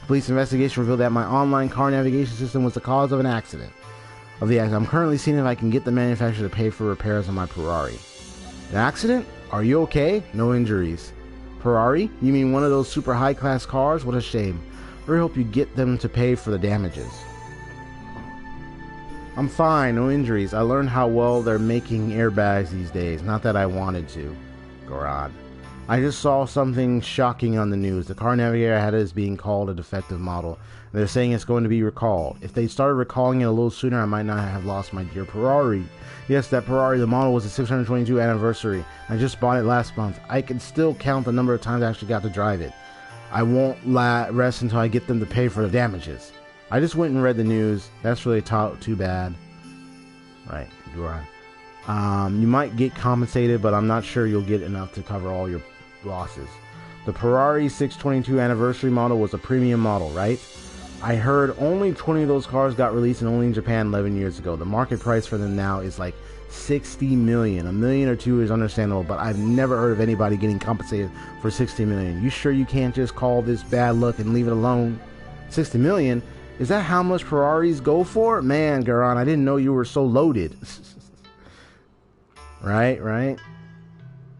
Police investigation revealed that my online car navigation system was the cause of an accident. I'm currently seeing if I can get the manufacturer to pay for repairs on my Ferrari. An accident? Are you okay? No injuries. Ferrari? You mean one of those super high-class cars? What a shame. I really hope you get them to pay for the damages. I'm fine, no injuries. I learned how well they're making airbags these days. Not that I wanted to. Goran. I just saw something shocking on the news. The car navigator I had is being called a defective model. They're saying it's going to be recalled. If they started recalling it a little sooner, I might not have lost my dear Ferrari. Yes, that Ferrari, the model was the 622 anniversary. I just bought it last month. I can still count the number of times I actually got to drive it. I won't rest until I get them to pay for the damages. I just went and read the news. That's really too bad. Right, Goran. You might get compensated, but I'm not sure you'll get enough to cover all your losses. The Ferrari 622 anniversary model was a premium model, right? I heard only 20 of those cars got released and only in Japan 11 years ago. The market price for them now is like 60 million. A million or two is understandable, but I've never heard of anybody getting compensated for 60 million. You sure you can't just call this bad luck and leave it alone? 60 million? Is that how much Ferraris go for? Man, Garan, I didn't know you were so loaded. Right?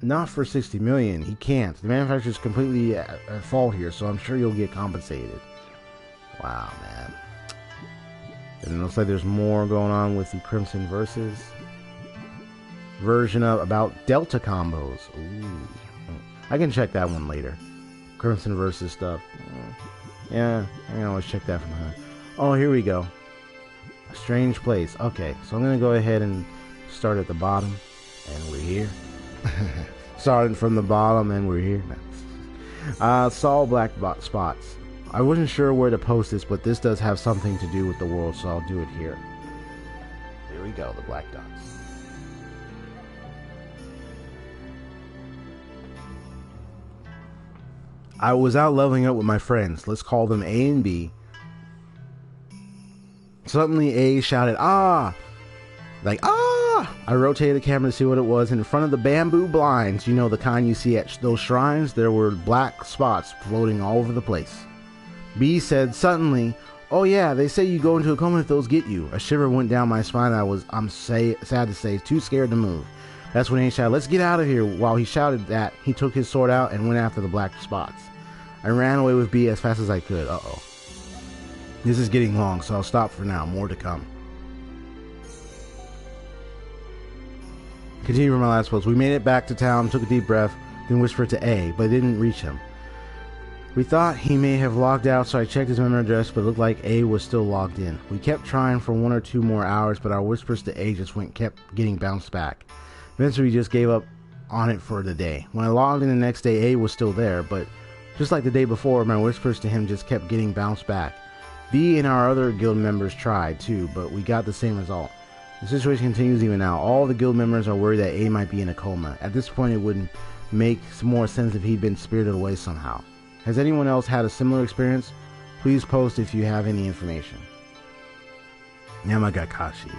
Not for 60 million. He can't. The manufacturer's completely at fault here, so I'm sure you'll get compensated. Wow, man. And it looks like there's more going on with the Crimson version of about Delta combos. Ooh. I can check that one later. Crimson versus stuff. Yeah, I can always check that from her. Oh, here we go. A strange place. Okay, so I'm going to go ahead and start at the bottom. And we're here. Starting from the bottom and we're here. Saw black spots. I wasn't sure where to post this, but this does have something to do with the world, so I'll do it here. Here we go, the black dots. I was out leveling up with my friends. Let's call them A and B. Suddenly A shouted, "Ah!" Like, "Ah!" I rotated the camera to see what it was. In front of the bamboo blinds, you know, the kind you see at those shrines, there were black spots floating all over the place. B said suddenly, "Oh yeah, they say you go into a coma if those get you." A shiver went down my spine. I'm sad to say, too scared to move. That's when A shouted, "Let's get out of here." While he shouted that, he took his sword out and went after the black spots. I ran away with B as fast as I could. Uh-oh. This is getting long, so I'll stop for now. More to come. Continue from my last post. We made it back to town, took a deep breath, then whispered to A, but didn't reach him. We thought he may have logged out, so I checked his memory address, but it looked like A was still logged in. We kept trying for 1 or 2 more hours, but our whispers to A just kept getting bounced back. Eventually, we just gave up on it for the day. When I logged in the next day, A was still there, but just like the day before, my whispers to him just kept getting bounced back. B and our other guild members tried too, but we got the same result. The situation continues even now. All the guild members are worried that A might be in a coma. At this point, it would make more sense if he'd been spirited away somehow. Has anyone else had a similar experience? Please post if you have any information. Yamagakashi.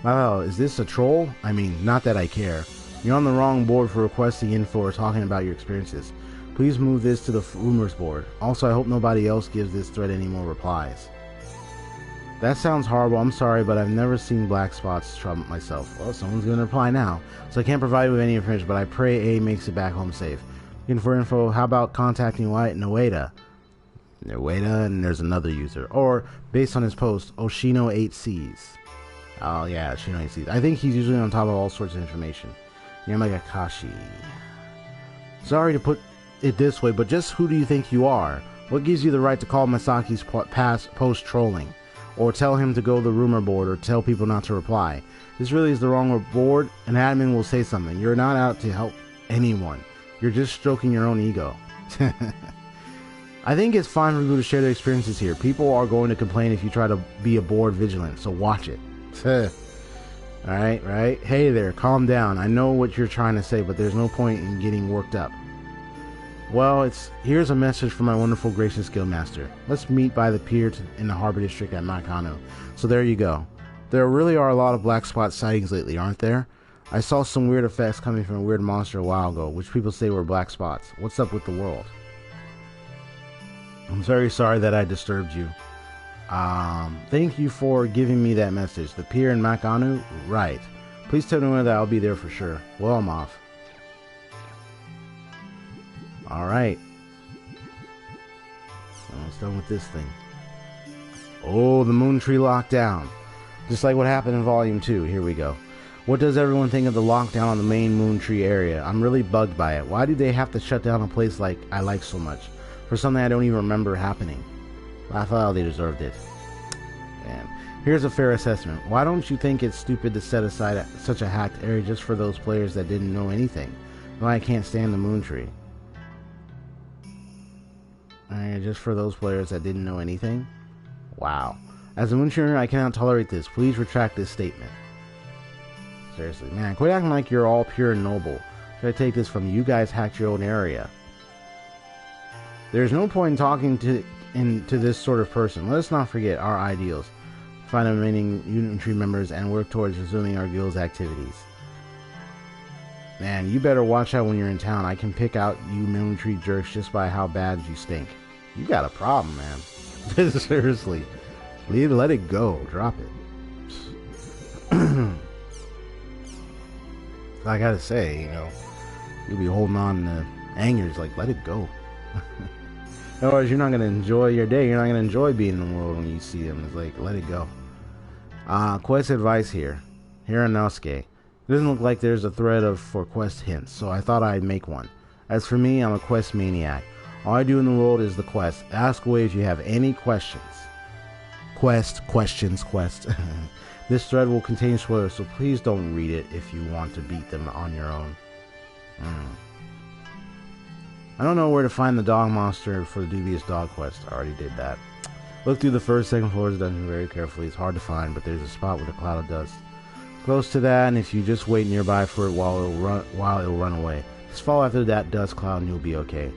Wow, is this a troll? I mean, not that I care. You're on the wrong board for requesting info or talking about your experiences. Please move this to the rumors board. Also, I hope nobody else gives this thread any more replies. That sounds horrible. I'm sorry, but I've never seen black spots trouble myself. Well, someone's going to reply now. So I can't provide you with any information, but I pray A makes it back home safe. Looking for info, how about contacting Noeda, and there's another user. Or, based on his post, Oshino8Cs. Oh, yeah, Oshino8Cs. I think he's usually on top of all sorts of information. Yamagakashi. Sorry to put it this way, but just who do you think you are? What gives you the right to call Masaki's past post trolling? Or tell him to go to the rumor board, or tell people not to reply? This really is the wrong board. An admin will say something. You're not out to help anyone. You're just stroking your own ego. I think it's fine for people to share their experiences here. People are going to complain if you try to be a board vigilant, so watch it. Alright, right? Hey there, calm down. I know what you're trying to say, but there's no point in getting worked up. Well, here's a message from my wonderful, gracious guildmaster. Let's meet by the pier in the harbor district at Makano. So there you go. There really are a lot of black spot sightings lately, aren't there? I saw some weird effects coming from a weird monster a while ago, which people say were black spots. What's up with the world? I'm very sorry that I disturbed you. Thank you for giving me that message. The pier in Makano? Right. Please tell me when I'll be there for sure. Well, I'm off. Alright. Almost done with this thing. Oh, the moon tree lockdown. Just like what happened in Volume 2. Here we go. What does everyone think of the lockdown on the main moon tree area? I'm really bugged by it. Why do they have to shut down a place like I like so much? For something I don't even remember happening. I thought they deserved it. Man. Here's a fair assessment. Why don't you think it's stupid to set aside such a hacked area just for those players that didn't know anything? Why I can't stand the moon tree. Just for those players that didn't know anything? Wow. As a moon tree owner, I cannot tolerate this. Please retract this statement. Seriously, man, quit acting like you're all pure and noble. Should I take this from you guys hacked your own area? There's no point in talking to this sort of person. Let us not forget our ideals. Find remaining infantry members and work towards resuming our guild's activities. Man, you better watch out when you're in town. I can pick out you military jerks just by how bad you stink. You got a problem, man. Seriously. Let it go. Drop it. I gotta say, you know, you'll be holding on to anger. It's like, let it go. Otherwise, you're not gonna enjoy your day. You're not gonna enjoy being in the world when you see them. It's like, let it go. Quest advice here. Hiranosuke. It doesn't look like there's a thread for quest hints, so I thought I'd make one. As for me, I'm a quest maniac. All I do in the world is the quest. Ask away if you have any questions. Quest. This thread will contain spoilers, so please don't read it if you want to beat them on your own. I don't know where to find the dog monster for the dubious dog quest. I already did that. Look through the first, second floors of the dungeon very carefully. It's hard to find, but there's a spot with a cloud of dust close to that, and if you just wait nearby for it while it'll run away. Just follow after that dust cloud and you'll be okay.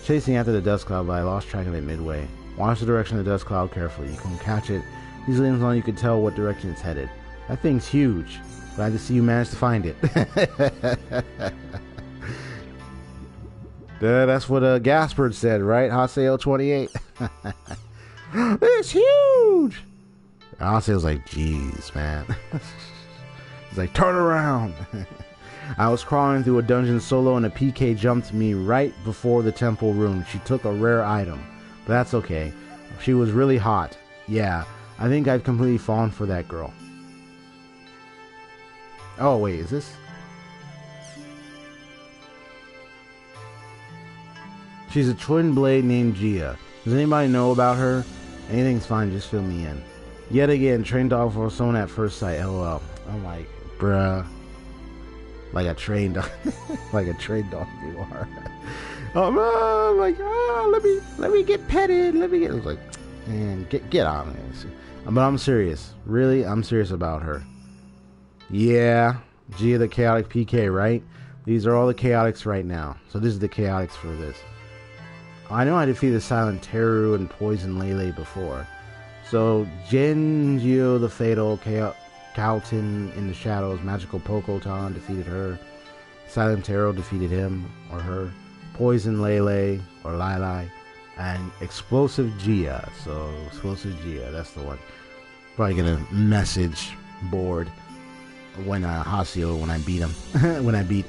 Chasing after the dust cloud, but I lost track of it midway. Watch the direction of the dust cloud carefully. You can catch it easily as long as you can tell what direction it's headed. That thing's huge. Glad to see you managed to find it. That's what Gaspard said, right? Haseo 28. It's huge! Haseo's like, jeez, man. He's like, turn around. I was crawling through a dungeon solo and a PK jumped me right before the temple room. She took a rare item. But that's okay. She was really hot. Yeah, I think I've completely fallen for that girl. Oh, wait, is this? She's a twin blade named Gia. Does anybody know about her? Anything's fine, just fill me in. Yet again, trained dog for someone at first sight, lol. I'm like, bruh. Like a trained dog. Like a trained dog you are. Let me get petted. It's like, man, get on this. But I'm serious. Really, I'm serious about her. Yeah, Gia the chaotic PK, right? These are all the chaotics right now. So this is the chaotics for this. I know I defeated Silent Teru and Poison Lele before. So Genjio the Fatal, Calton in the Shadows, Magical Pokotan defeated her. Silent Teru defeated him or her. Poison Lele or Lili. And Explosive Gia. So Explosive Gia, that's the one. Probably gonna message board when Haseo when I beat him. when I beat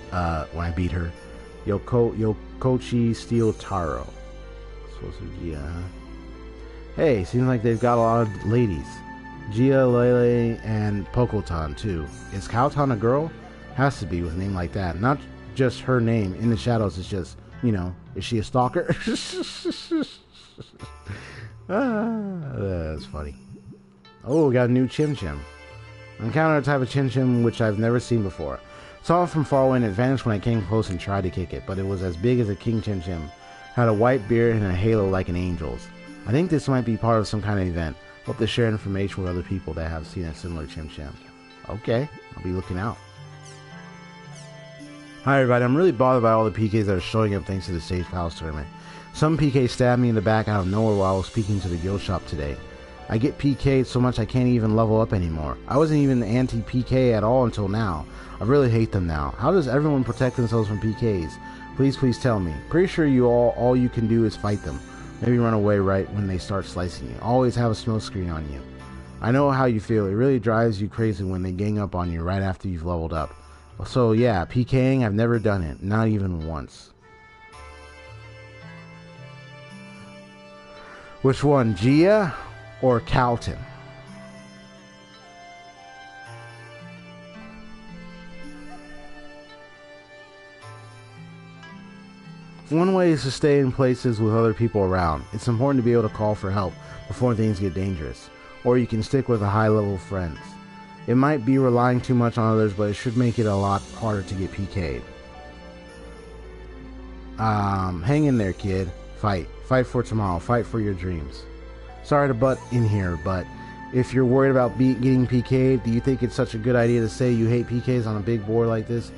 her. Yokochi Steel Taro. Explosive Gia, huh? Hey, seems like they've got a lot of ladies. Gia, Lele, and Pokotan too. Is Calton a girl? Has to be with a name like that. Not just her name. In the Shadows, it's just, you know, is she a stalker? That's funny. Oh, we got a new Chim Chim. I encountered a type of Chim Chim which I've never seen before. Saw it from far away and it vanished when I came close and tried to kick it, but it was as big as a king Chim Chim. Had a white beard and a halo like an angel's. I think this might be part of some kind of event. Hope to share information with other people that have seen a similar Chim Chim. Okay, I'll be looking out. Hi everybody, I'm really bothered by all the PKs that are showing up thanks to the Stage Palace tournament. Some PKs stabbed me in the back out of nowhere while I was speaking to the guild shop today. I get PK'd so much I can't even level up anymore. I wasn't even anti-PK at all until now. I really hate them now. How does everyone protect themselves from PKs? Please tell me. Pretty sure you all you can do is fight them. Maybe run away right when they start slicing you. Always have a smoke screen on you. I know how you feel. It really drives you crazy when they gang up on you right after you've leveled up. So yeah, PKing, I've never done it. Not even once. Which one, Gia or Calton? One way is to stay in places with other people around. It's important to be able to call for help before things get dangerous. Or you can stick with a high level of friends. It might be relying too much on others, but it should make it a lot harder to get PK'd. Hang in there, kid. Fight. Fight for tomorrow. Fight for your dreams. Sorry to butt in here, but if you're worried about getting PK'd, do you think it's such a good idea to say you hate PKs on a big board like this?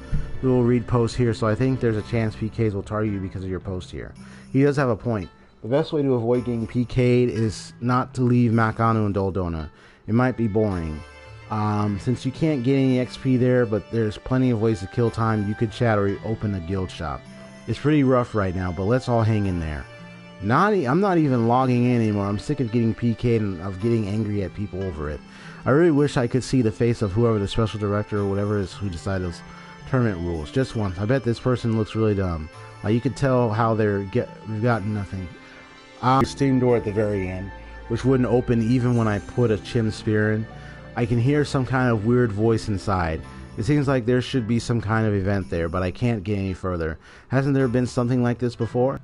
We will read posts here, so I think there's a chance PKs will target you because of your post here. He does have a point. The best way to avoid getting PK'd is not to leave Makanu and Doldona. It might be boring. Since you can't get any XP there, but there's plenty of ways to kill time, you could chat or open a guild shop. It's pretty rough right now, but let's all hang in there. I'm not even logging in anymore. I'm sick of getting PK'd and of getting angry at people over it. I really wish I could see the face of whoever the special director or whatever is who decided those tournament rules. Just once. I bet this person looks really dumb. You could tell how they've gotten nothing. Steam door at the very end, which wouldn't open even when I put a Chim Spear in. I can hear some kind of weird voice inside. It seems like there should be some kind of event there, but I can't get any further. Hasn't there been something like this before?